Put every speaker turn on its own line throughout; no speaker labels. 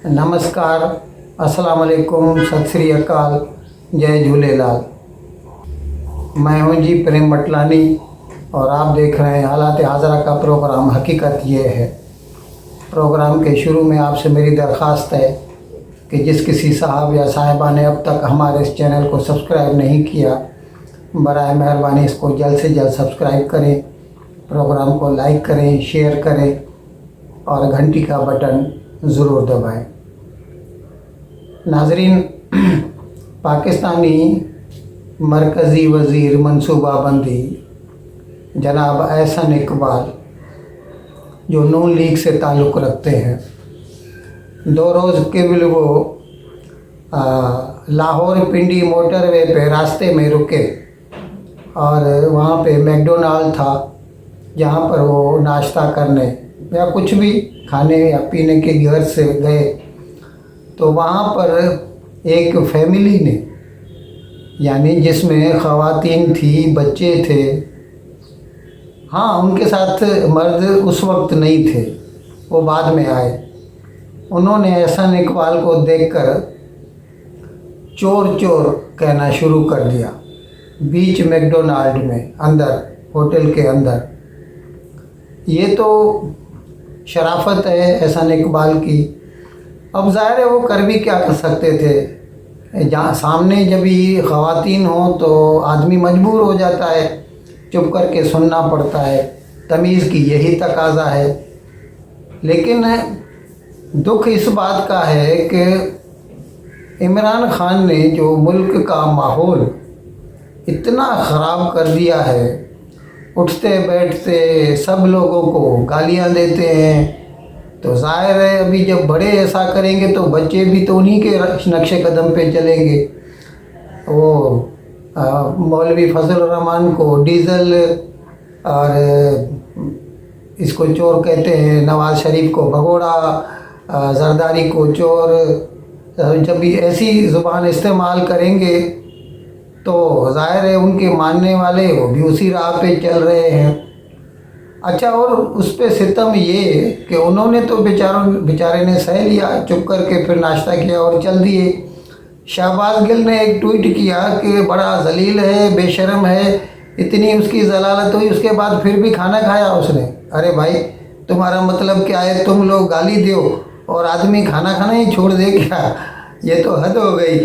नमस्कार, अस्सलाम वालेकुम, सत श्री अकाल, जय झूलेलाल। मैं हूं जी प्रेम मटलानी और आप देख रहे हैं हालात हाज़रा का प्रोग्राम। हकीकत ये है, प्रोग्राम के शुरू में आपसे मेरी दरख्वास्त है कि जिस किसी साहब या साहिबा ने अब तक हमारे इस चैनल को सब्सक्राइब नहीं किया, बराए मेहरबानी इसको जल्द से जल्द सब्सक्राइब करें, प्रोग्राम को लाइक करें, शेयर करें और घंटी का बटन ज़रूर दबाएं। नाज़रीन, पाकिस्तानी मरकज़ी वज़ीर मनसूबाबंदी जनाब एहसन इकबाल, जो नून लीग से ताल्लुक़ रखते हैं, 2 रोज़ केवल वो लाहौर पिंडी मोटरवे पे रास्ते में रुके और वहाँ पे मैकडोनाल्ड था जहाँ पर वो नाश्ता करने या कुछ भी खाने या पीने के घर से गए। तो वहाँ पर एक फैमिली ने, यानी जिसमें ख़वातीन थी, बच्चे थे, हाँ उनके साथ मर्द उस वक्त नहीं थे, वो बाद में आए। उन्होंने एहसन इकबाल को देखकर चोर चोर कहना शुरू कर दिया बीच मैकडोनाल्ड में, अंदर होटल के अंदर। ये तो शराफत है एहसन इकबाल की। अब ज़ाहिर है वो कर भी क्या कर सकते थे, जहाँ सामने जब भी ख़वातीन हो तो आदमी मजबूर हो जाता है, चुप करके सुनना पड़ता है, तमीज़ की यही तकाज़ा है। लेकिन दुख इस बात का है कि इमरान खान ने जो मुल्क का माहौल इतना ख़राब कर दिया है, उठते बैठते सब लोगों को गालियां देते हैं, तो ज़ाहिर है अभी जब बड़े ऐसा करेंगे तो बच्चे भी तो उन्हीं के नक्शे कदम पे चलेंगे। वो मौलवी फजल रहमान को डीज़ल और इसको चोर कहते हैं, नवाज़ शरीफ को भगोड़ा, जरदारी को चोर, जब भी ऐसी ज़ुबान इस्तेमाल करेंगे तो ज़ाहिर है उनके मानने वाले वो भी उसी राह पे चल रहे हैं। अच्छा, और उस पे सितम ये कि उन्होंने तो बेचारे ने सह लिया, चुप करके फिर नाश्ता किया और चल दिए। शहबाज गिल ने एक ट्वीट किया कि बड़ा जलील है, बेशर्म है, इतनी उसकी जलालत हुई, उसके बाद फिर भी खाना खाया उसने। अरे भाई, तुम्हारा मतलब क्या है? तुम लोग गाली दो और आदमी खाना खाना ही छोड़ दे क्या? ये तो हद हो गई।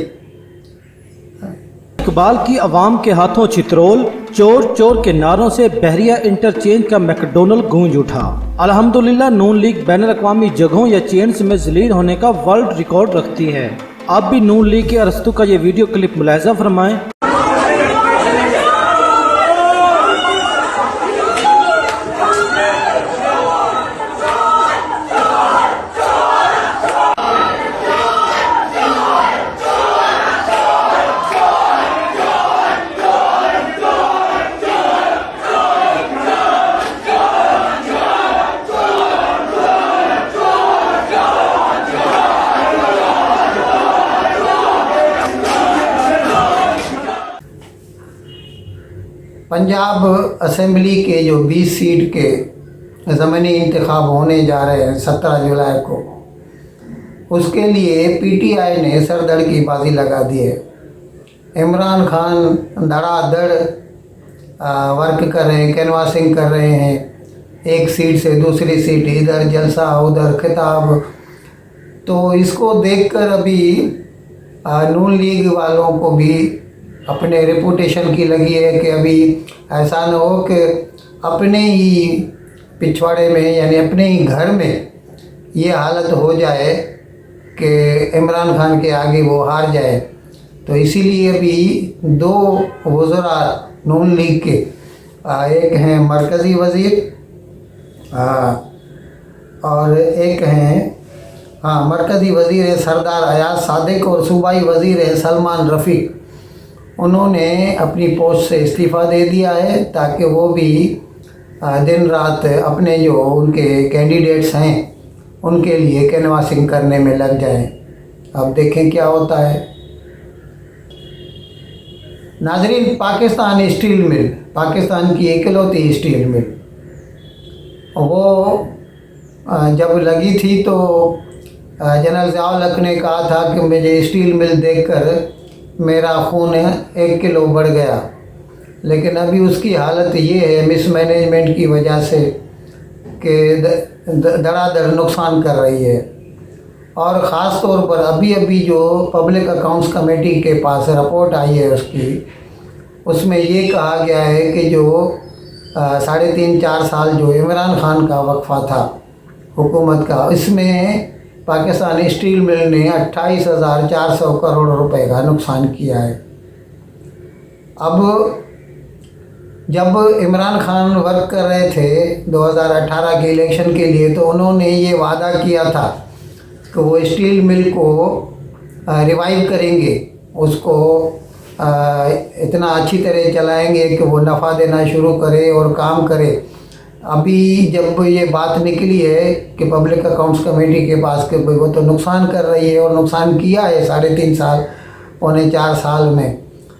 इकबाल की अवाम के हाथों चित्रोल, चोर चोर के नारों से बहरिया इंटरचेंज का मैकडोनल्ड गूंज उठा। अल्हम्दुलिल्लाह, नून लीग बैनुल अक़वामी जगहों या चेन्स में ज़लील होने का वर्ल्ड रिकॉर्ड रखती है। आप भी नून लीग के अरस्तु का ये वीडियो क्लिप मुलाहिज़ा फरमाएं।
पंजाब असम्बली के जो 20 सीट के ज़मीनी इंतखाब होने जा रहे हैं 17 जुलाई को, उसके लिए पीटीआई ने सरदड़ की बाजी लगा दी है। इमरान खान धड़ाधड़ वर्क कर रहे हैं, कैनवासिंग कर रहे हैं, एक सीट से दूसरी सीट, इधर जलसा उधर खिताब। तो इसको देखकर अभी नून लीग वालों को भी अपने रेपुटेशन की लगी है कि अभी ऐसा न हो कि अपने ही पिछवाड़े में, यानी अपने ही घर में ये हालत हो जाए कि इमरान खान के आगे वो हार जाए। तो इसीलिए अभी 2 वज़रा नून लीग के, एक हैं मरकज़ी वज़ीर और एक हैं मरकज़ी वज़ीर है सरदार अयाज सादिक और सूबाई वज़ीर है सलमान रफ़ीक। उन्होंने अपनी पोस्ट से इस्तीफ़ा दे दिया है ताकि वो भी दिन रात अपने जो उनके कैंडिडेट्स हैं उनके लिए कैनवासिंग करने में लग जाएं। अब देखें क्या होता है। नाज़रीन, पाकिस्तान स्टील मिल, पाकिस्तान की इकलौती स्टील मिल, वो जब लगी थी तो जनरल ज़ियाउल हक ने कहा था कि मुझे स्टील मिल देखकर मेरा खून 1 किलो बढ़ गया, लेकिन अभी उसकी हालत ये है मिसमैनेजमेंट की वजह से कि धड़ाधड़ नुकसान कर रही है। और ख़ास तौर पर अभी जो पब्लिक अकाउंट्स कमेटी के पास रिपोर्ट आई है उसमें ये कहा गया है कि जो 3.5-4 साल जो इमरान खान का वक्फा था हुकूमत का, इसमें पाकिस्तानी स्टील मिल ने 28,400 करोड़ रुपए का नुकसान किया है। अब जब इमरान खान वर्क कर रहे थे 2018 के इलेक्शन के लिए, तो उन्होंने ये वादा किया था कि वो स्टील मिल को रिवाइव करेंगे, उसको इतना अच्छी तरह चलाएंगे कि वो नफ़ा देना शुरू करे और काम करे। अभी जब ये बात निकली है कि पब्लिक अकाउंट्स कमेटी के पास कि वो तो नुकसान कर रही है और नुकसान किया है 3.5 साल 4 साल में,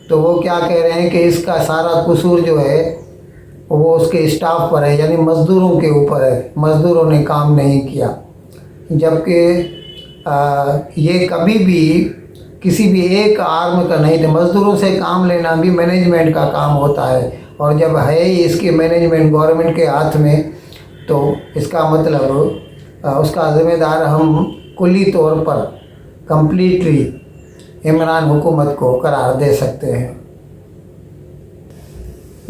तो वो क्या कह रहे हैं कि इसका सारा कसूर जो है वो उसके स्टाफ पर है, यानी मज़दूरों के ऊपर है, मज़दूरों ने काम नहीं किया। जबकि ये कभी भी किसी भी एक आर्म का नहीं था, मज़दूरों से काम लेना भी मैनेजमेंट का काम होता है, और जब है ही इसकी मैनेजमेंट गवर्नमेंट के हाथ में, तो इसका मतलब उसका ज़िम्मेदार हम कुल्ली तौर पर कम्प्लीटली इमरान हुकूमत को करार दे सकते हैं।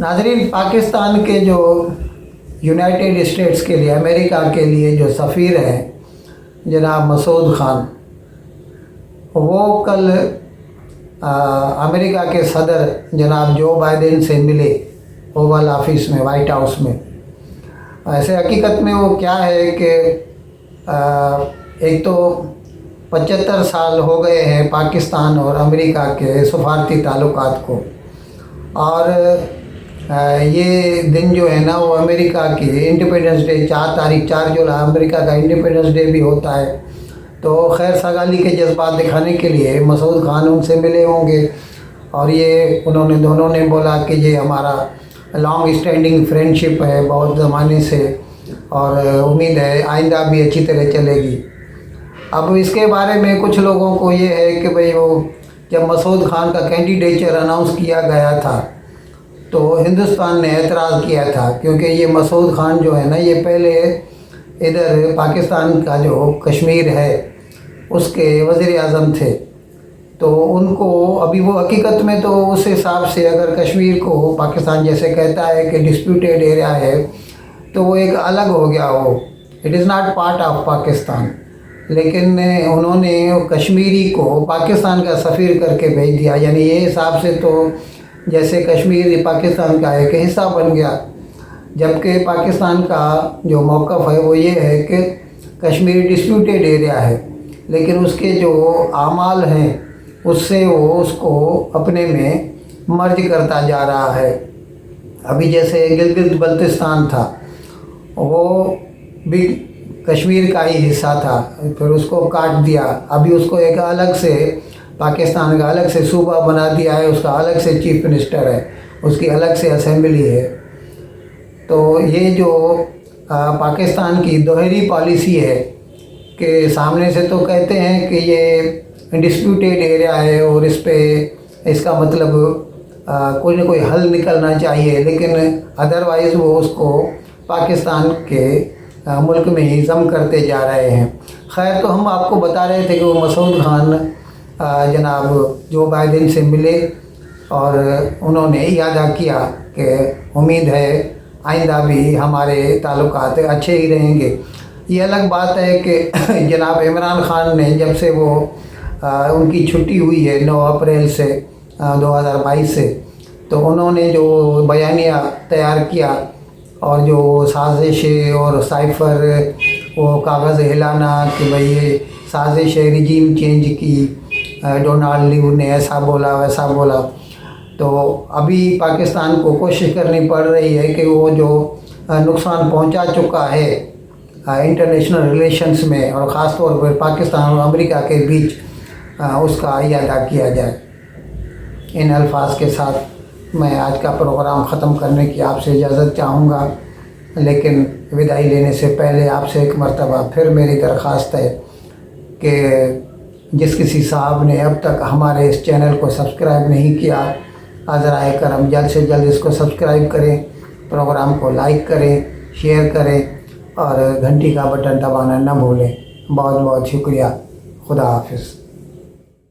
नाज़रीन, पाकिस्तान के जो यूनाइटेड स्टेट्स के लिए, अमेरिका के लिए जो सफ़ीर हैं जनाब मसूद खान, वो कल अमेरिका के सदर जनाब जो बाइडेन से मिले ओवल ऑफिस में, वाइट हाउस में। ऐसे हकीकत में वो क्या है कि एक तो 75 साल हो गए हैं पाकिस्तान और अमेरिका के सफारती ताल्लुकात को, और ये दिन जो है ना वो अमेरिका की इंडिपेंडेंस डे 4 जुलाई अमेरिका का इंडिपेंडेंस डे भी होता है। तो खैर सगाली के जज्बात दिखाने के लिए मसूद खान उनसे मिले होंगे, और ये उन्होंने दोनों ने बोला कि ये हमारा लॉन्ग स्टैंडिंग फ्रेंडशिप है बहुत ज़माने से, और उम्मीद है आइंदा भी अच्छी तरह चलेगी। अब इसके बारे में कुछ लोगों को ये है कि भाई वो जब मसूद खान का कैंडिडेचर अनाउंस किया गया था तो हिंदुस्तान ने एतराज़ किया था, क्योंकि ये मसूद खान जो है ना ये पहले इधर पाकिस्तान का जो कश्मीर है उसके वज़ीर आज़म थे। तो उनको अभी वो हकीकत में तो उस हिसाब से अगर कश्मीर को पाकिस्तान जैसे कहता है कि डिस्प्यूटेड एरिया है, तो वो एक अलग हो गया हो, it is not part of Pakistan. लेकिन उन्होंने कश्मीरी को पाकिस्तान का सफ़ीर करके भेज दिया, यानी ये हिसाब से तो जैसे कश्मीर पाकिस्तान का एक हिस्सा बन गया। जबकि पाकिस्तान का जो मौक़िफ़ है वो ये है कि कश्मीर डिस्प्यूटेड एरिया है, लेकिन उसके जो आमाल हैं उससे वो उसको अपने में मर्ज करता जा रहा है। अभी जैसे गिलगित बल्तिस्तान था, वो भी कश्मीर का ही हिस्सा था, फिर उसको काट दिया, अभी उसको एक अलग से पाकिस्तान का अलग से सूबा बना दिया है, उसका अलग से चीफ मिनिस्टर है, उसकी अलग से असेंबली है। तो ये जो पाकिस्तान की दोहरी पॉलिसी है कि सामने से तो कहते हैं कि ये डिस्प्यूटेड एरिया है और इस पे इसका मतलब कोई ना कोई हल निकलना चाहिए, लेकिन अदरवाइज़ वो उसको पाकिस्तान के मुल्क में ही ज़म करते जा रहे हैं। खैर, तो हम आपको बता रहे थे कि वो मसूद खान जनाब जो बाइडेन से मिले और उन्होंने इरादा किया कि उम्मीद है आइंदा भी हमारे ताल्लुकात अच्छे ही रहेंगे। ये अलग बात है कि जनाब इमरान खान ने जब से वो उनकी छुट्टी हुई है 9 अप्रैल से 2022 से, तो उन्होंने जो बयानिया तैयार किया और जो साजिशें और साइफ़र वो कागज़ हिलाना कि भाई ये साजिश है रिजीम चेंज की, डोनाल्ड ली ने ऐसा बोला वैसा बोला, तो अभी पाकिस्तान को कोशिश करनी पड़ रही है कि वो जो नुकसान पहुंचा चुका है इंटरनेशनल रिलेशंस में और ख़ास तौर पर पाकिस्तान और अमेरिका के बीच उसका अदा किया जाए। इन अल्फाज के साथ मैं आज का प्रोग्राम ख़त्म करने की आपसे इजाज़त चाहूँगा, लेकिन विदाई लेने से पहले आपसे एक मरतबा फिर मेरी दरख्वास्त है کہ جس کسی صاحب نے اب تک ہمارے اس چینل کو سبسکرائب نہیں کیا، ذرائع کرم جلد سے جلد اس کو سبسکرائب کریں، پروگرام کو لائک کریں، شیئر کریں اور گھنٹی کا بٹن دبانا نہ بھولیں۔ بہت بہت شکریہ۔ خدا حافظ۔